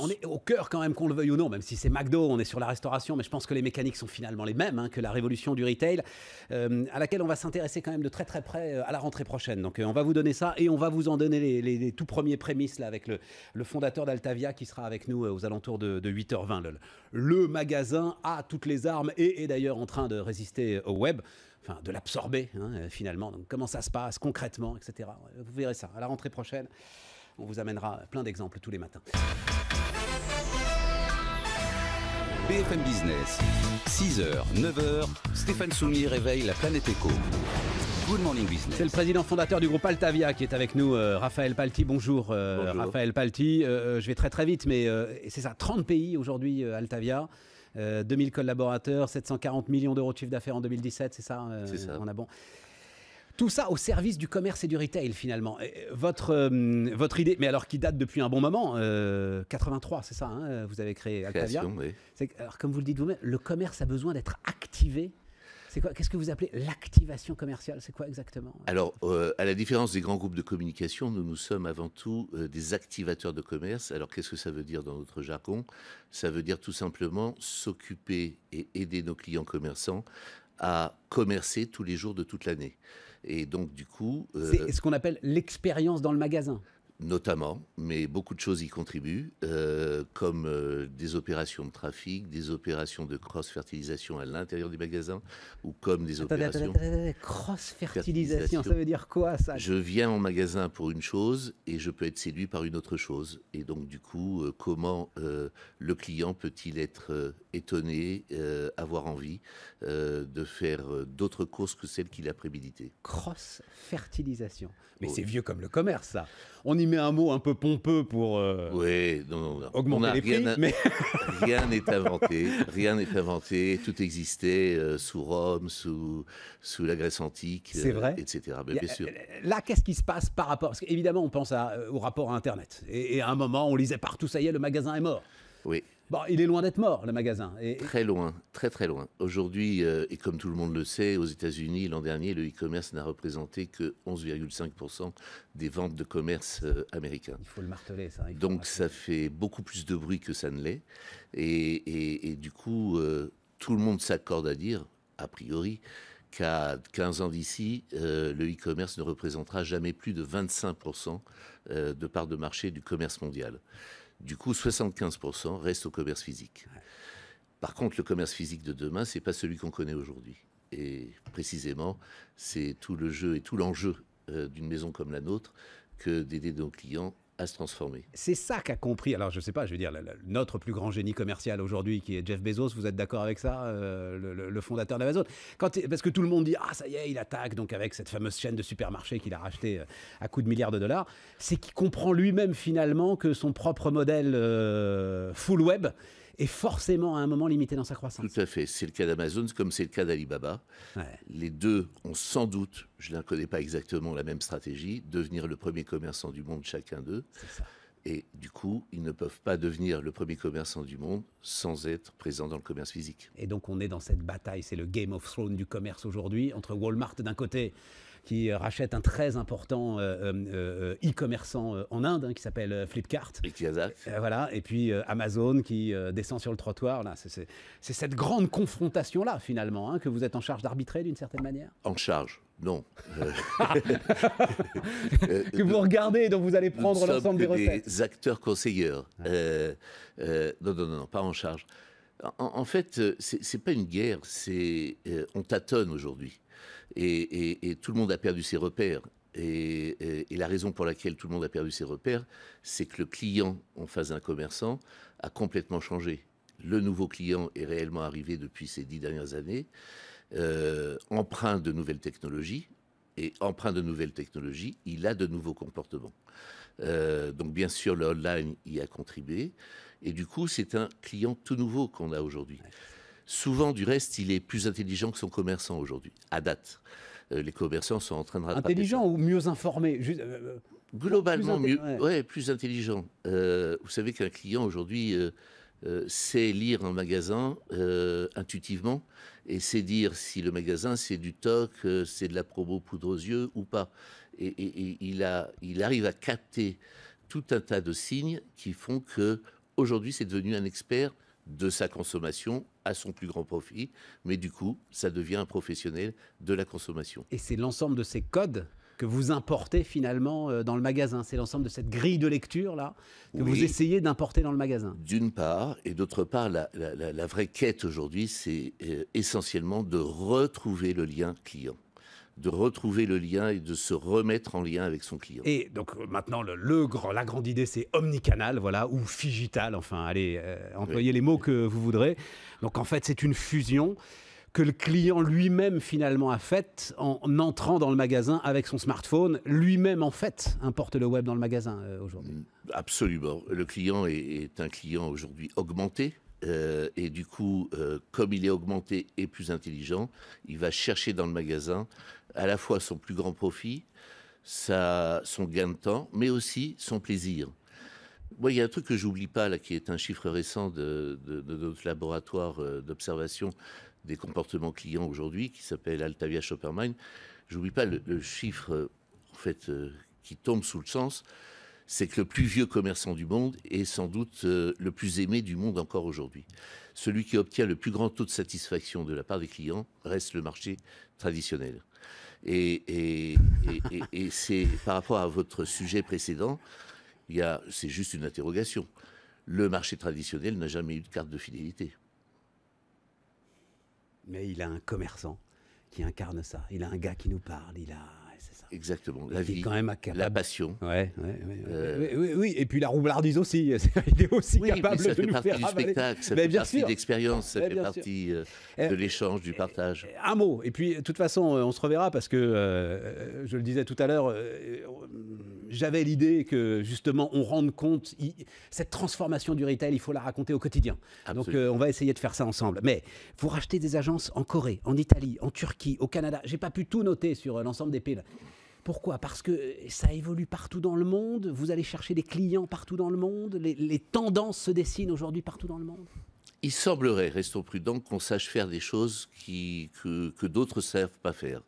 on est au cœur quand même, qu'on le veuille ou non, même si c'est McDo, on est sur la restauration, mais je pense que les mécaniques sont finalement les mêmes que la révolution du retail, à laquelle on va s'intéresser quand même de très très près à la rentrée prochaine. Donc on va vous donner ça et on va vous en donner les tout premiers prémices là, avec le fondateur d'Altavia qui sera avec nous aux alentours de 8h20. Le magasin a toutes les armes et est d'ailleurs en train de résister au web. Enfin, de l'absorber, finalement. Donc, comment ça se passe concrètement, etc. Vous verrez ça. À la rentrée prochaine, on vous amènera plein d'exemples tous les matins. BFM Business, 6h, 9h, Stéphane Soumier réveille la planète éco. Good morning business. C'est le président fondateur du groupe Altavia qui est avec nous, Raphaël Palti. Bonjour, bonjour. Raphaël Palti. Je vais très très vite, mais c'est ça, 30 pays aujourd'hui, Altavia. 2000 collaborateurs, 740 millions d'euros de chiffre d'affaires en 2017, c'est ça, c'est ça. On a bon. Tout ça au service du commerce et du retail, finalement. Votre idée, mais alors qui date depuis un bon moment, 83, c'est ça, vous avez créé Altavia. Oui. Alors, comme vous le dites vous-même, le commerce a besoin d'être activé. C'est quoi? Qu'est-ce que vous appelez l'activation commerciale? C'est quoi exactement? Alors, à la différence des grands groupes de communication, nous sommes avant tout des activateurs de commerce. Alors, qu'est-ce que ça veut dire dans notre jargon? Ça veut dire tout simplement s'occuper et aider nos clients commerçants à commercer tous les jours de toute l'année. Et donc, du coup... c'est ce qu'on appelle l'expérience dans le magasin. Notamment, mais beaucoup de choses y contribuent, comme des opérations de trafic, des opérations de cross-fertilisation à l'intérieur des magasins, ou comme des opérations... Cross-fertilisation, ça veut dire quoi ça? Je viens en magasin pour une chose et je peux être séduit par une autre chose. Et donc du coup, comment le client peut-il être étonné, avoir envie de faire d'autres courses que celles qu'il a préméditées? Cross-fertilisation. Mais c'est vieux comme le commerce, ça. On y met un mot un peu pompeux pour oui, augmenter les prix, mais... rien n'est inventé, rien n'est inventé. Tout existait sous Rome, sous la Grèce antique, etc. Mais bien sûr. Là, qu'est-ce qui se passe par rapport... Parce qu'évidemment, on pense au rapport à Internet. Et à un moment, on lisait partout, ça y est, le magasin est mort. Oui. Bon, il est loin d'être mort, le magasin. Très loin, très très loin. Aujourd'hui, et comme tout le monde le sait, aux États-Unis, l'an dernier, le e-commerce n'a représenté que 11,5% des ventes de commerce américains. Il faut le marteler, ça. Donc ça fait beaucoup plus de bruit que ça ne l'est. Et du coup, tout le monde s'accorde à dire, a priori, qu'à 15 ans d'ici, le e-commerce ne représentera jamais plus de 25% de part de marché du commerce mondial. Du coup, 75% reste au commerce physique. Par contre, le commerce physique de demain, c'est pas celui qu'on connaît aujourd'hui. Et précisément, c'est tout le jeu et tout l'enjeu d'une maison comme la nôtre que d'aider nos clients à se transformer. C'est ça qu'a compris, alors je ne sais pas, je veux dire, notre plus grand génie commercial aujourd'hui qui est Jeff Bezos, vous êtes d'accord avec ça, le fondateur d'Amazon? Parce que tout le monde dit, ah ça y est, il attaque, donc avec cette fameuse chaîne de supermarchés qu'il a rachetée à coups de milliards de dollars, c'est qu'il comprend lui-même finalement que son propre modèle full web est forcément à un moment limité dans sa croissance. Tout à fait. C'est le cas d'Amazon, comme c'est le cas d'Alibaba. Ouais. Les deux ont sans doute, je ne connais pas exactement la même stratégie, devenir le premier commerçant du monde chacun d'eux. Et du coup, ils ne peuvent pas devenir le premier commerçant du monde sans être présents dans le commerce physique. Et donc on est dans cette bataille, c'est le Game of Thrones du commerce aujourd'hui, entre Walmart d'un côté, qui rachète un très important e-commerçant en Inde qui s'appelle Flipkart. Et qui voilà, et puis Amazon qui descend sur le trottoir. Là, c'est cette grande confrontation-là, finalement, que vous êtes en charge d'arbitrer d'une certaine manière. En charge, non. Que vous regardez, dont vous allez prendre l'ensemble des recettes. Des acteurs conseilleurs. Non, pas en charge. En fait, c'est pas une guerre, on tâtonne aujourd'hui. Et tout le monde a perdu ses repères. Et la raison pour laquelle tout le monde a perdu ses repères, c'est que le client en face d'un commerçant a complètement changé. Le nouveau client est réellement arrivé depuis ces 10 dernières années, empreint de nouvelles technologies. Et empreint de nouvelles technologies, il a de nouveaux comportements. Donc bien sûr, le online y a contribué. Et du coup, c'est un client tout nouveau qu'on a aujourd'hui. Souvent, du reste, il est plus intelligent que son commerçant aujourd'hui, à date. Les commerçants sont en train de rattraper. Intelligent ou mieux informé? Globalement, mieux, ouais, plus intelligent. Vous savez qu'un client aujourd'hui sait lire un magasin intuitivement et sait dire si le magasin c'est du toc, c'est de la promo poudre aux yeux ou pas. Et il arrive à capter tout un tas de signes qui font que aujourd'hui, c'est devenu un expert de sa consommation à son plus grand profit, mais du coup, ça devient un professionnel de la consommation. Et c'est l'ensemble de ces codes que vous importez finalement dans le magasin. C'est l'ensemble de cette grille de lecture là que vous essayez d'importer dans le magasin. D'une part, et d'autre part, la vraie quête aujourd'hui, c'est essentiellement de retrouver le lien client, de retrouver le lien et de se remettre en lien avec son client. Et donc maintenant, la grande idée, c'est omnicanal, voilà, ou figital, enfin, allez, employez les mots que vous voudrez. Donc en fait, c'est une fusion que le client lui-même finalement a faite en entrant dans le magasin avec son smartphone. Lui-même, en fait, importe le web dans le magasin aujourd'hui. Absolument. Le client est un client aujourd'hui augmenté. Et du coup, comme il est augmenté et plus intelligent, il va chercher dans le magasin à la fois son plus grand profit, son gain de temps, mais aussi son plaisir. Moi, il y a un truc que j'oublie pas, là, qui est un chiffre récent de notre laboratoire d'observation des comportements clients aujourd'hui, qui s'appelle Altavia Shoppermind. J'oublie pas le chiffre, en fait, qui tombe sous le sens. C'est que le plus vieux commerçant du monde est sans doute le plus aimé du monde encore aujourd'hui. Celui qui obtient le plus grand taux de satisfaction de la part des clients reste le marché traditionnel. Et c'est par rapport à votre sujet précédent, c'est juste une interrogation. Le marché traditionnel n'a jamais eu de carte de fidélité. Mais il a un commerçant qui incarne ça. Il a un gars qui nous parle. C'est ça. Exactement. La vie, quand même la passion. Oui. Et puis la roublardise aussi. Il est aussi capable de nous faire avaler. Spectacle, ça fait partie de l'expérience, ça fait partie de l'échange, du partage. Un mot. Et puis, de toute façon, on se reverra parce que, je le disais tout à l'heure, j'avais l'idée que, justement, on rende compte, cette transformation du retail, il faut la raconter au quotidien. Absolument. Donc, on va essayer de faire ça ensemble. Mais vous rachetez des agences en Corée, en Italie, en Turquie, au Canada. Je n'ai pas pu tout noter sur l'ensemble des pays. Pourquoi ? Parce que ça évolue partout dans le monde. Vous allez chercher des clients partout dans le monde. Les tendances se dessinent aujourd'hui partout dans le monde. Il semblerait, restons prudents, qu'on sache faire des choses que d'autres ne savent pas faire.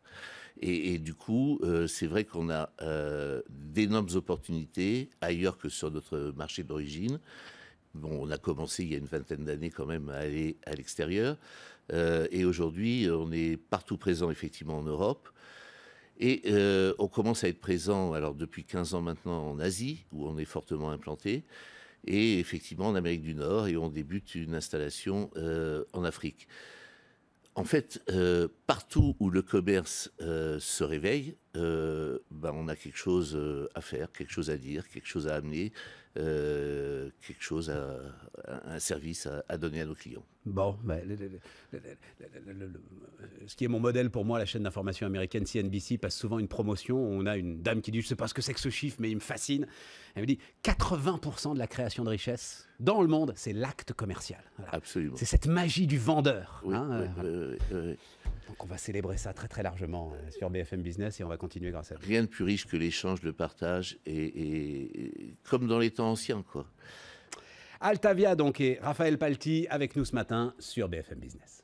Et du coup, c'est vrai qu'on a d'énormes opportunités ailleurs que sur notre marché d'origine. Bon, on a commencé il y a une vingtaine d'années quand même à aller à l'extérieur. Et aujourd'hui, on est partout présent effectivement en Europe. Et on commence à être présent, alors depuis 15 ans maintenant, en Asie, où on est fortement implanté, et effectivement en Amérique du Nord, et on débute une installation en Afrique. En fait, partout où le commerce se réveille, on a quelque chose à faire, quelque chose à dire, quelque chose à amener, quelque chose un service à donner à nos clients. Bon, ce qui est mon modèle pour moi, la chaîne d'information américaine CNBC passe souvent une promotion. On a une dame qui dit, je ne sais pas ce que c'est que ce chiffre, mais il me fascine. Elle me dit, 80% de la création de richesse dans le monde, c'est l'acte commercial. Voilà. Absolument. C'est cette magie du vendeur. Oui, oui. Donc on va célébrer ça très très largement sur BFM Business et on va continuer grâce à vous. Rien de plus riche que l'échange, le partage, et comme dans les temps anciens, quoi. Altavia donc et Raphaël Palti avec nous ce matin sur BFM Business.